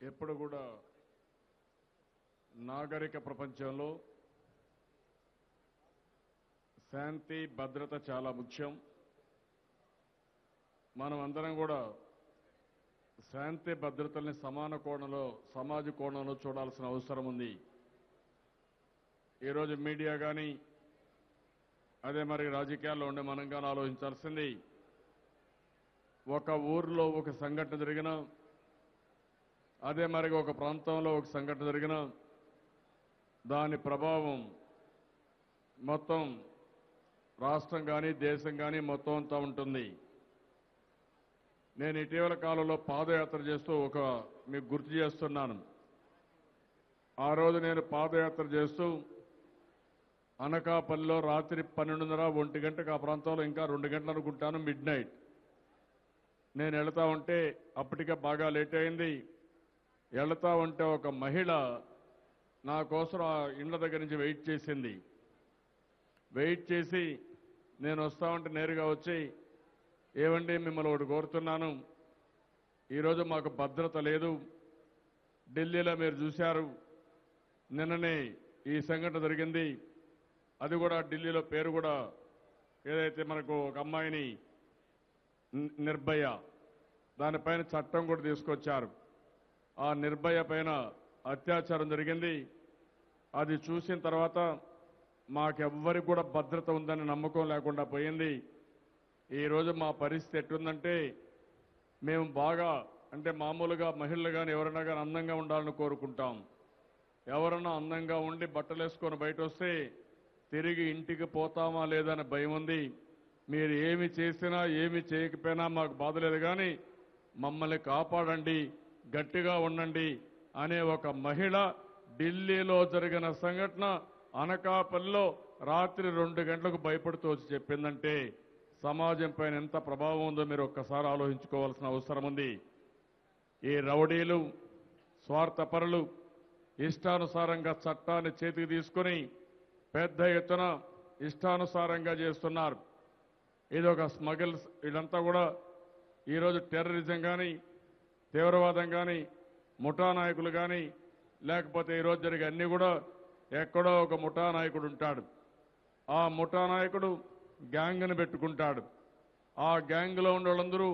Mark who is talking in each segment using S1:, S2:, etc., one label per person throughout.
S1: ఎప్పుడు కూడా నాగరిక ప్రపంచంలో శాంతి భద్రత చాలా ముఖ్యం. మనం అందరం కూడా శాంతి భద్రతల్ని సమాన కోణంలో సమాజ కోణంలో చూడాల్సిన అవసరం ఉంది. ఈరోజు మీడియా కానీ అదే మరి రాజకీయాల్లో ఉండే మనం కానీ ఆలోచించాల్సింది, ఒక ఊర్లో ఒక సంఘటన జరిగిన, అదే మరి ఒక ప్రాంతంలో ఒక సంఘటన జరిగిన దాని ప్రభావం మొత్తం రాష్ట్రం కానీ దేశం కానీ మొత్తం అంతా ఉంటుంది. నేను ఇటీవల కాలంలో పాదయాత్ర చేస్తూ మీకు గుర్తు చేస్తున్నాను. ఆ రోజు నేను పాదయాత్ర చేస్తూ అనకాపల్లిలో రాత్రి 12:30, 1 గంటకు ఆ ప్రాంతంలో ఇంకా 2 గంటలు అనుకుంటాను మిడ్ నైట్ నేను వెళతా ఉంటే, అప్పటికే బాగా లేట్ అయింది. వెళతా ఉంటే ఒక మహిళ నా కోసం ఆ ఇండ్ల దగ్గర నుంచి వెయిట్ చేసింది. వెయిట్ చేసి నేను వస్తా ఉంటే నేరుగా వచ్చి, ఏమండి మిమ్మల్ని ఒకటి కోరుతున్నాను, ఈరోజు మాకు భద్రత లేదు, ఢిల్లీలో మీరు చూశారు నిన్ననే ఈ సంఘటన జరిగింది, అది కూడా ఢిల్లీలో పేరు కూడా ఏదైతే మనకు ఒక అమ్మాయిని నిర్భయ దానిపైన చట్టం కూడా తీసుకొచ్చారు. ఆ నిర్భయ పైన అత్యాచారం జరిగింది. అది చూసిన తర్వాత మాకెవ్వరికి కూడా భద్రత ఉందని నమ్మకం లేకుండా పోయింది. ఈరోజు మా పరిస్థితి ఎట్టుందంటే, మేము బాగా అంటే మామూలుగా మహిళలు కానీ ఎవరైనా కానీ అందంగా ఉండాలని కోరుకుంటాం. ఎవరన్నా అందంగా ఉండి బట్టలు వేసుకొని బయట వస్తే తిరిగి ఇంటికి పోతామా లేదని భయం ఉంది. మీరు ఏమి చేసినా ఏమి చేయకపోయినా మాకు బాధ లేదు, కానీ మమ్మల్ని కాపాడండి, గట్టిగా ఉండండి అనే ఒక మహిళ ఢిల్లీలో జరిగిన సంఘటన అనకాపల్లిలో రాత్రి 2 గంటలకు భయపడుతూ వచ్చి చెప్పిందంటే సమాజం పైన ఎంత ప్రభావం ఉందో మీరు ఒక్కసారి ఆలోచించుకోవాల్సిన అవసరం ఉంది. ఈ రౌడీలు, స్వార్థపరులు ఇష్టానుసారంగా చట్టాన్ని చేతికి తీసుకుని పెద్ద ఎత్తున ఇష్టానుసారంగా చేస్తున్నారు. ఇది ఒక స్మగిల్స్. ఇదంతా కూడా ఈరోజు టెర్రరిజం కానీ, తీవ్రవాదం కానీ, ముఠా నాయకులు కానీ, లేకపోతే ఈరోజు జరిగే అన్ని కూడా ఎక్కడో ఒక ముఠా నాయకుడు ఉంటాడు. ఆ ముఠా నాయకుడు గ్యాంగ్ని పెట్టుకుంటాడు. ఆ గ్యాంగ్లో ఉన్న వాళ్ళందరూ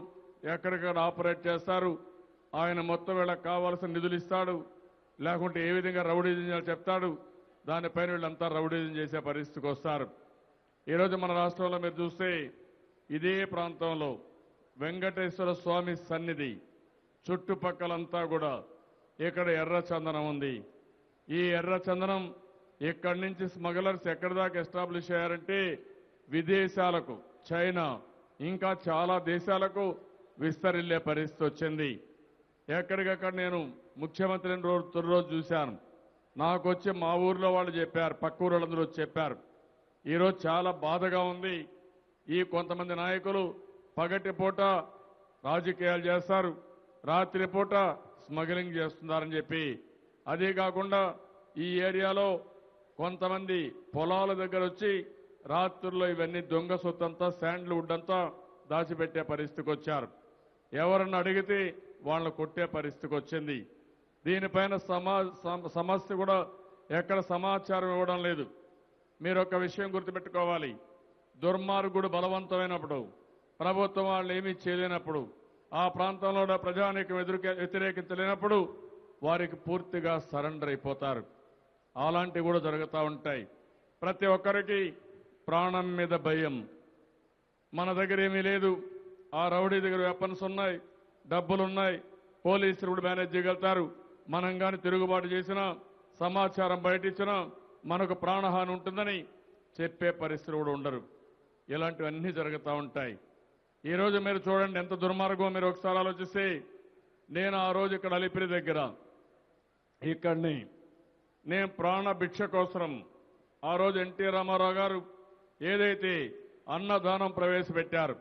S1: ఎక్కడికక్కడ ఆపరేట్ చేస్తారు. ఆయన మొత్తం వీళ్ళకి కావాల్సిన నిధులు ఇస్తాడు, లేకుంటే ఏ విధంగా రౌడీజం చేయాలో చెప్తాడు. దానిపైన వీళ్ళంతా రౌడీజం చేసే పరిస్థితికి వస్తారు. ఈరోజు మన రాష్ట్రంలో మీరు చూస్తే ఇదే ప్రాంతంలో వెంకటేశ్వర స్వామి సన్నిధి చుట్టుపక్కలంతా కూడా ఇక్కడ ఎర్ర చందనం ఉంది. ఈ ఎర్ర చందనం ఇక్కడి నుంచి స్మగ్లర్స్ ఎక్కడి దాకా ఎస్టాబ్లిష్ అయ్యారంటే విదేశాలకు, చైనా ఇంకా చాలా దేశాలకు విస్తరిల్లే పరిస్థితి వచ్చింది. ఎక్కడికక్కడ నేను ముఖ్యమంత్రిని రోజు చూశాను. నాకు వచ్చి మా ఊర్లో వాళ్ళు చెప్పారు, పక్క ఊళ్ళందరూ వచ్చి చెప్పారు. ఈరోజు చాలా బాధగా ఉంది. ఈ కొంతమంది నాయకులు పగటిపూట రాజకీయాలు చేస్తారు, రాత్రిపూట స్మగ్లింగ్ చేస్తున్నారని చెప్పి, అదే కాకుండా ఈ ఏరియాలో కొంతమంది పొలాల దగ్గర వచ్చి రాత్రుల్లో ఇవన్నీ దొంగ సొత్తంతా, శాండ్ల్వుడ్ అంతా దాచిపెట్టే పరిస్థితికి వచ్చారు. ఎవరన్నా అడిగితే వాళ్ళని కొట్టే పరిస్థితికి వచ్చింది. దీనిపైన సమస్య కూడా ఎక్కడ సమాచారం ఇవ్వడం లేదు. మీరు ఒక విషయం గుర్తుపెట్టుకోవాలి, దుర్మార్గుడు బలవంతమైనప్పుడు, ప్రభుత్వం వాళ్ళు ఏమీ చేయలేనప్పుడు, ఆ ప్రాంతంలో ప్రజానీకం వ్యతిరేకించలేనప్పుడు వారికి పూర్తిగా సరెండర్ అయిపోతారు. అలాంటివి కూడా జరుగుతూ ఉంటాయి. ప్రతి ఒక్కరికి ప్రాణం మీద భయం. మన దగ్గర ఏమీ లేదు, ఆ రౌడీ దగ్గర వెపన్స్ ఉన్నాయి, డబ్బులున్నాయి, పోలీసులు కూడా మేనేజ్ చేయగలుగుతారు. మనం కానీ తిరుగుబాటు చేసినా, సమాచారం బయటిచ్చినా మనకు ప్రాణహాని ఉంటుందని చెప్పే పరిస్థితులు కూడా ఉండరు. ఇలాంటివన్నీ జరుగుతూ ఉంటాయి. ఈరోజు మీరు చూడండి ఎంత దుర్మార్గం. మీరు ఒకసారి ఆలోచిస్తే, నేను ఆ రోజు ఇక్కడ అలిపిరి దగ్గర ఇక్కడిని నేను ప్రాణ భిక్ష కోసం ఆ రోజు ఎన్టీ రామారావు గారు ఏదైతే అన్నదానం ప్రవేశపెట్టారు,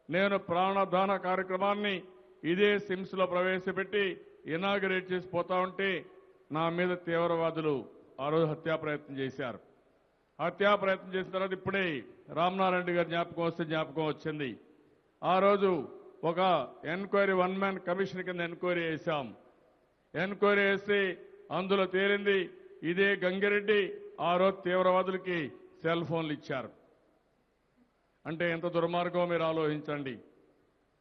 S1: నేను ప్రాణదాన కార్యక్రమాన్ని ఇదే సిమ్స్ లో ప్రవేశపెట్టి ఇనాగరేట్ చేసి పోతా ఉంటే నా మీద తీవ్రవాదులు ఆ రోజు హత్యా ప్రయత్నం చేశారు. హత్యా ప్రయత్నం చేసిన తర్వాత ఇప్పుడే రామనారాయణ గారి జ్ఞాపకం వచ్చింది. ఆ రోజు ఒక ఎంక్వైరీ 1 మ్యాన్ కమిషన్ కింద ఎంక్వైరీ చేశాం. ఎంక్వైరీ చేసి అందులో తేలింది ఇదే గంగిరెడ్డి ఆ రోజు తీవ్రవాదులకి సెల్ ఫోన్లు ఇచ్చారు. అంటే ఎంత దుర్మార్గమో మీరు ఆలోచించండి.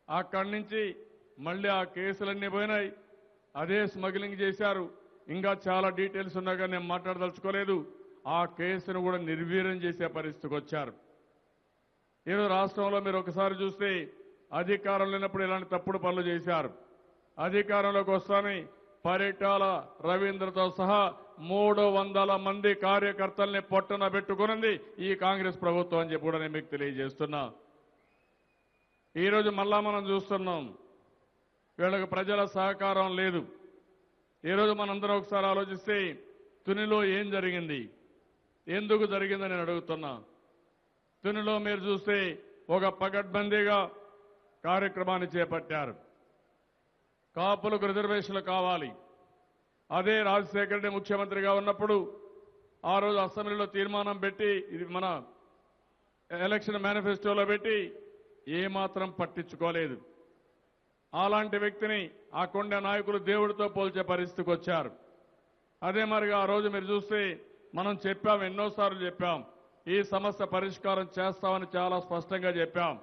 S1: అక్కడి నుంచి మళ్ళీ ఆ కేసులన్నీ పోయినాయి. అదే స్మగ్లింగ్ చేశారు. ఇంకా చాలా డీటెయిల్స్ ఉన్నాగా నేను మాట్లాడదలుచుకోలేదు. ఆ కేసును కూడా నిర్వీర్యం చేసే పరిస్థితికి వచ్చారు. ఈరోజు రాష్ట్రంలో మీరు ఒకసారి చూస్తే అధికారం లేనప్పుడు ఇలాంటి తప్పుడు పనులు చేశారు. అధికారంలోకి వస్తానే పరిటాల రవీంద్రతో సహా 300 మంది కార్యకర్తల్ని పొట్టన పెట్టుకున్నది ఈ కాంగ్రెస్ ప్రభుత్వం అని చెప్పి కూడా నేను మీకు తెలియజేస్తున్నా. ఈరోజు మళ్ళా మనం చూస్తున్నాం వీళ్ళకి ప్రజల సహకారం లేదు. ఈరోజు మనందరం ఒకసారి ఆలోచిస్తే తునిలో ఏం జరిగింది, ఎందుకు జరిగిందని నేను అడుగుతున్నా. తునిలో మీరు చూస్తే ఒక పకడ్బందీగా కార్యక్రమాన్ని చేపట్టారు. కాపులకు రిజర్వేషన్లు కావాలి. అదే రాజశేఖర రెడ్డి ముఖ్యమంత్రిగా ఉన్నప్పుడు ఆ రోజు అసెంబ్లీలో తీర్మానం పెట్టి ఇది మన ఎలక్షన్ మేనిఫెస్టోలో పెట్టి ఏమాత్రం పట్టించుకోలేదు. అలాంటి వ్యక్తిని ఆ కొండ నాయకులు దేవుడితో పోల్చే పరిస్థితికి వచ్చారు. అదే మరిగా ఆ రోజు మీరు చూస్తే మనం చెప్పాం, ఎన్నోసార్లు చెప్పాం, ఈ సమస్య పరిష్కారం చేస్తామని చాలా స్పష్టంగా చెప్పాం.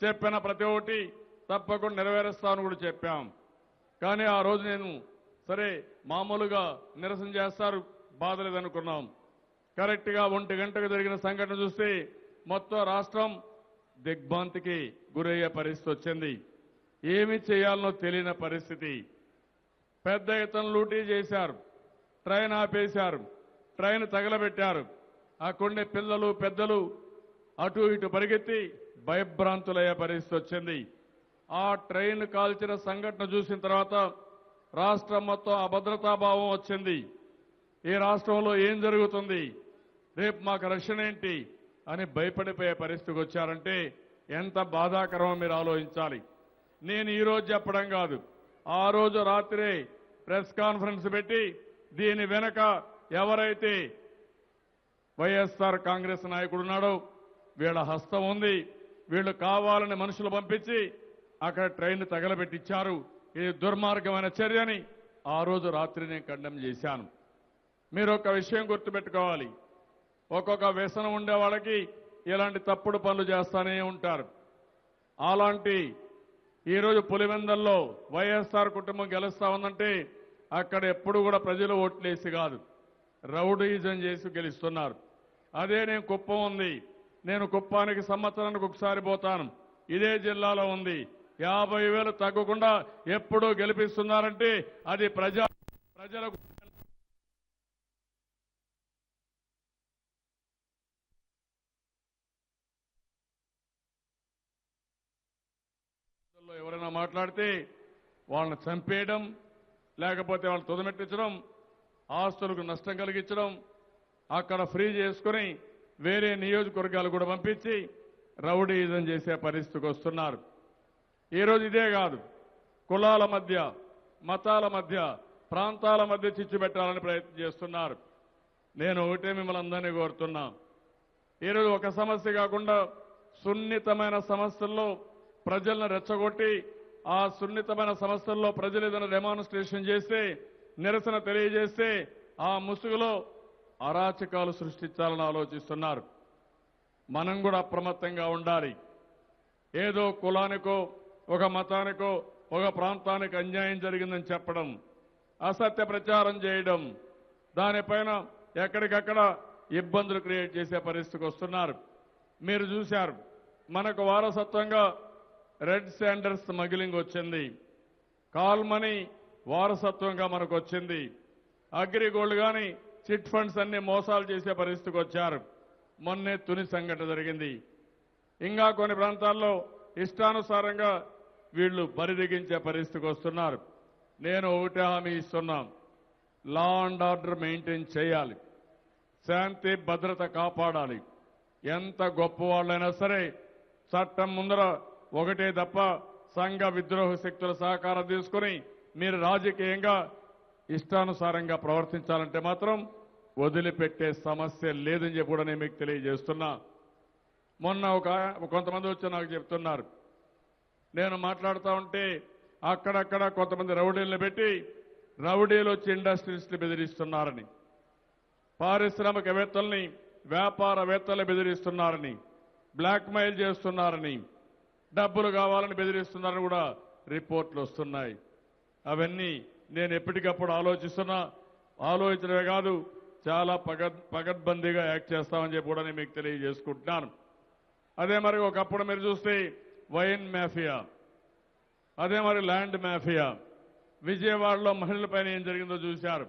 S1: చెప్పిన ప్రతి ఒక్కటి తప్పకుండా నెరవేరుస్తామని కూడా చెప్పాం. కానీ ఆ రోజు నేను సరే మామూలుగా నిరసన చేస్తారు, బాధ లేదనుకున్నాం. కరెక్ట్గా 1 గంటకు జరిగిన సంఘటన చూస్తే మొత్తం రాష్ట్రం దిగ్భ్రాంతికి గురయ్యే పరిస్థితి వచ్చింది. ఏమి చేయాలనో తెలియని పరిస్థితి. పెద్ద ఎత్తున లూటీ చేశారు, ట్రైన్ ఆపేశారు, ట్రైన్ తగలబెట్టారు. ఆ కొండే పిల్లలు పెద్దలు అటు ఇటు పరిగెత్తి భయభ్రాంతులయ్యే పరిస్థితి వచ్చింది. ఆ ట్రైన్ కాల్చిన సంఘటన చూసిన తర్వాత రాష్ట్రం మొత్తం అభద్రతాభావం వచ్చింది. ఈ రాష్ట్రంలో ఏం జరుగుతుంది, రేపు మాకు రక్షణ ఏంటి అని భయపడిపోయే పరిస్థితికి వచ్చారంటే ఎంత బాధాకరమో మీరు ఆలోచించాలి. నేను ఈ రోజు చెప్పడం కాదు, ఆ రోజు రాత్రే ప్రెస్ కాన్ఫరెన్స్ పెట్టి దీని వెనక ఎవరైతే వైఎస్ఆర్ కాంగ్రెస్ నాయకుడు ఉన్నాడో వీళ్ళ హస్తం ఉంది, వీళ్ళు కావాలని మనుషులు పంపించి అక్కడ ట్రైన్ తగలబెట్టించారు, ఇది దుర్మార్గమైన చర్యని ఆ రోజు రాత్రి నేను ఖండం చేశాను. మీరు ఒక విషయం గుర్తుపెట్టుకోవాలి, ఒక్కొక్క వ్యసనం ఉండే వాళ్ళకి ఇలాంటి తప్పుడు పనులు చేస్తానే ఉంటారు. అలాంటి ఈరోజు పులివెందల్లో వైఎస్ఆర్ కుటుంబం గెలుస్తా ఉందంటే అక్కడ ఎప్పుడు కూడా ప్రజలు ఓట్లేసి కాదు, రౌడీజం చేసి గెలుస్తున్నారు. అదే నేను కుప్పం ఉంది, నేను కుప్పానికి సంవత్సరానికి ఒకసారి పోతాను, ఇదే జిల్లాలో ఉంది. 50,000 తగ్గకుండా ఎప్పుడూ గెలిపిస్తున్నారంటే అది ప్రజలకు ఎవరైనా మాట్లాడితే వాళ్ళని చంపేయడం, లేకపోతే వాళ్ళని తుదమెట్టించడం, ఆస్తులకు నష్టం కలిగించడం, అక్కడ ఫ్రీ చేసుకుని వేరే నియోజకవర్గాలు కూడా పంపించి రౌడీజం చేసే పరిస్థితికి వస్తున్నారు. ఈరోజు ఇదే కాదు, కులాల మధ్య, మతాల మధ్య, ప్రాంతాల మధ్య చిచ్చు పెట్టాలని ప్రయత్నం చేస్తున్నారు. నేను ఒకటే మిమ్మల్ని అందరినీ కోరుతున్నా, ఈరోజు ఒక సమస్య కాకుండా సున్నితమైన సమస్యల్లో ప్రజలను రెచ్చగొట్టి ఆ సున్నితమైన సమస్యల్లో ప్రజలు ఏదైనా డెమాన్స్ట్రేషన్ చేస్తే, నిరసన తెలియజేస్తే ఆ ముసుగులో అరాచకాలు సృష్టించాలని ఆలోచిస్తున్నారు. మనం కూడా అప్రమత్తంగా ఉండాలి. ఏదో కులానికో ఒక మతానికో ఒక ప్రాంతానికి అన్యాయం జరిగిందని చెప్పడం, అసత్య ప్రచారం చేయడం, దానిపైన ఎక్కడికక్కడ ఇబ్బందులు క్రియేట్ చేసే పరిస్థితికి వస్తున్నారు. మీరు చూశారు, మనకు వారసత్వంగా రెడ్ శాండర్స్ స్మగ్లింగ్ వచ్చింది, కాల్మనీ వారసత్వంగా మనకు వచ్చింది, అగ్రిగోల్డ్ కానీ చిట్ ఫండ్స్ అన్ని మోసాలు చేసే పరిస్థితికి వచ్చారు. మొన్నే తుని సంఘటన జరిగింది. ఇంకా కొన్ని ప్రాంతాల్లో ఇష్టానుసారంగా వీళ్ళు బరిదిగించే పరిస్థితికి వస్తున్నారు. నేను ఒకటే హామీ ఇస్తున్నాం, లా అండ్ ఆర్డర్ మెయింటైన్ చేయాలి, శాంతి భద్రత కాపాడాలి. ఎంత గొప్పవాళ్ళైనా సరే చట్టం ముందర ఒకటే తప్ప సంఘ విద్రోహ శక్తుల సహకారం తీసుకుని మీరు రాజకీయంగా ఇష్టానుసారంగా ప్రవర్తించాలంటే మాత్రం వదిలిపెట్టే సమస్య లేదని చెప్పి కూడా నేను మీకు తెలియజేస్తున్నా. మొన్న కొంతమంది వచ్చి నాకు చెప్తున్నారు, నేను మాట్లాడుతూ ఉంటే అక్కడక్కడ కొంతమంది రౌడీలను పెట్టి రౌడీలు వచ్చి ఇండస్ట్రీస్ని బెదిరిస్తున్నారని, పారిశ్రామికవేత్తల్ని వ్యాపారవేత్తలు బెదిరిస్తున్నారని, బ్లాక్మెయిల్ చేస్తున్నారని, డబ్బులు కావాలని బెదిరిస్తున్నారని కూడా రిపోర్ట్లు వస్తున్నాయి. అవన్నీ నేను ఎప్పటికప్పుడు ఆలోచించడమే కాదు, చాలా పగడ్బందీగా యాక్ట్ చేస్తామని చెప్పి కూడా నేను మీకు తెలియజేసుకుంటున్నాను. అదే మరి ఒకప్పుడు మీరు చూస్తే వైన్ మాఫియా, అదే మరి ల్యాండ్ మాఫియా, విజయవాడలో మహిళలపైన ఏం జరిగిందో చూశారు.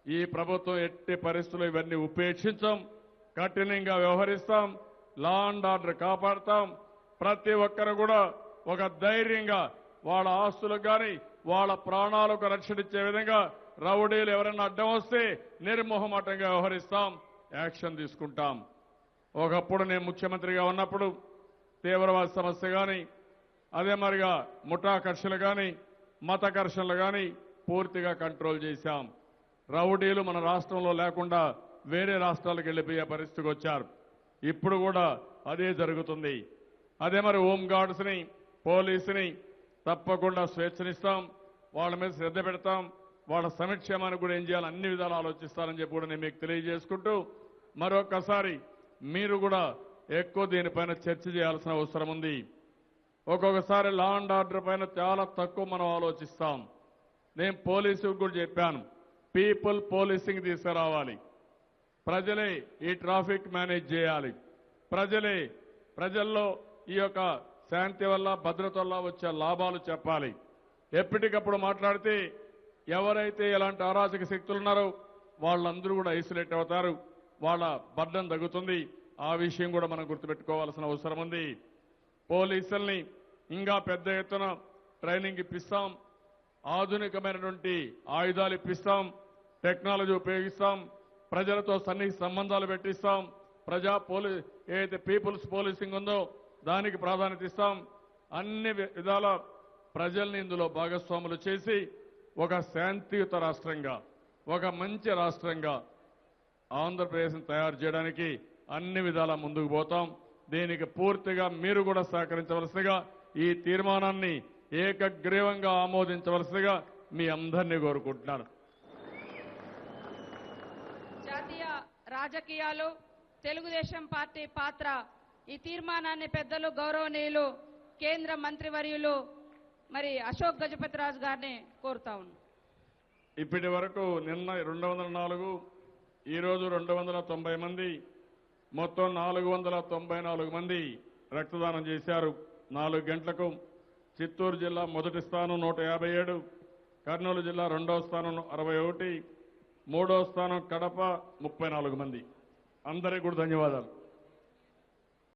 S1: ఈ ప్రభుత్వం ఎట్టి పరిస్థితుల్లో ఇవన్నీ ఉపేక్షించాం, కఠినంగా వ్యవహరిస్తాం, లా అండ్ ఆర్డర్ కాపాడతాం. ప్రతి ఒక్కరు కూడా ఒక ధైర్యంగా వాళ్ళ ఆస్తులకు కానీ వాళ్ళ ప్రాణాలకు రక్షణ ఇచ్చే విధంగా రౌడీలు ఎవరైనా అడ్డం వస్తే నిర్మోహమాటంగా వ్యవహరిస్తాం, యాక్షన్ తీసుకుంటాం. ఒకప్పుడు నేను ముఖ్యమంత్రిగా ఉన్నప్పుడు తీవ్రవాద సమస్య కానీ, అదే మరిగా ముఠా ఘర్షణలు కానీ, మత ఘర్షణలు కానీ పూర్తిగా కంట్రోల్ చేశాం. రౌడీలు మన రాష్ట్రంలో లేకుండా వేరే రాష్ట్రాలకు వెళ్ళిపోయే పరిస్థితికి వచ్చారు. ఇప్పుడు కూడా అదే జరుగుతుంది. అదే మరి హోంగార్డ్స్ని, పోలీసుని తప్పకుండా స్వేచ్ఛనిస్తాం, వాళ్ళ మీద శ్రద్ధ పెడతాం, వాళ్ళ సంక్షేమానికి కూడా ఏం చేయాలి అన్ని విధాలు ఆలోచిస్తారని చెప్పి కూడా నేను మీకు తెలియజేసుకుంటూ, మరొకసారి మీరు కూడా ఎక్కువ దీనిపైన చర్చ చేయాల్సిన అవసరం ఉంది. ఒక్కొక్కసారి లా అండ్ ఆర్డర్ పైన చాలా తక్కువ మనం ఆలోచిస్తాం. నేను పోలీసుకు కూడా చెప్పాను, పీపుల్ పోలీసింగ్ తీసుకురావాలి. ప్రజలే ఈ ట్రాఫిక్ మేనేజ్ చేయాలి. ప్రజల్లో ఈ యొక్క శాంతి వల్ల, భద్రత వల్ల వచ్చే లాభాలు చెప్పాలి. ఎప్పటికప్పుడు మాట్లాడితే ఎవరైతే ఇలాంటి అరాచక శక్తులు ఉన్నారో వాళ్ళందరూ కూడా ఐసోలేట్ అవుతారు, వాళ్ళ బర్డన్ తగ్గుతుంది. ఆ విషయం కూడా మనం గుర్తుపెట్టుకోవాల్సిన అవసరం ఉంది. పోలీసుల్ని ఇంకా పెద్ద ఎత్తున ట్రైనింగ్ ఇప్పిస్తాం, ఆధునికమైనటువంటి ఆయుధాలు ఇప్పిస్తాం, టెక్నాలజీ ఉపయోగిస్తాం, ప్రజలతో సన్నిహిత సంబంధాలు పెట్టిస్తాం. ఏదైతే పీపుల్స్ పోలీసింగ్ ఉందో దానికి ప్రాధాన్యత ఇస్తాం. అన్ని విధాల ప్రజల్ని ఇందులో భాగస్వాములు చేసి ఒక శాంతియుత రాష్ట్రంగా, ఒక మంచి రాష్ట్రంగా ఆంధ్రప్రదేశ్ని తయారు చేయడానికి అన్ని విధాల ముందుకు పోతాం. దీనికి పూర్తిగా మీరు కూడా సహకరించవలసిగా, ఈ తీర్మానాన్ని ఏకగ్రీవంగా ఆమోదించవలసిగా మీ అందరినీ కోరుకుంటున్నాను.
S2: జాతీయ రాజకీయాలు, తెలుగుదేశం పార్టీ పాత్ర, ఈ తీర్మానాన్ని పెద్దలు గౌరవనీయులు కేంద్ర మంత్రివర్యులు మరి అశోక్ గజపతిరాజు గారిని కోరుతా ఉన్నాను.
S1: ఇప్పటి వరకు నిన్న 204, ఈరోజు 290 మంది, మొత్తం 494 మంది రక్తదానం చేశారు. 4 గంటలకు చిత్తూరు జిల్లా మొదటి స్థానం 157, కర్నూలు జిల్లా రెండవ స్థానం 61, మూడవ స్థానం కడప 34 మంది. అందరికీ కూడా ధన్యవాదాలు.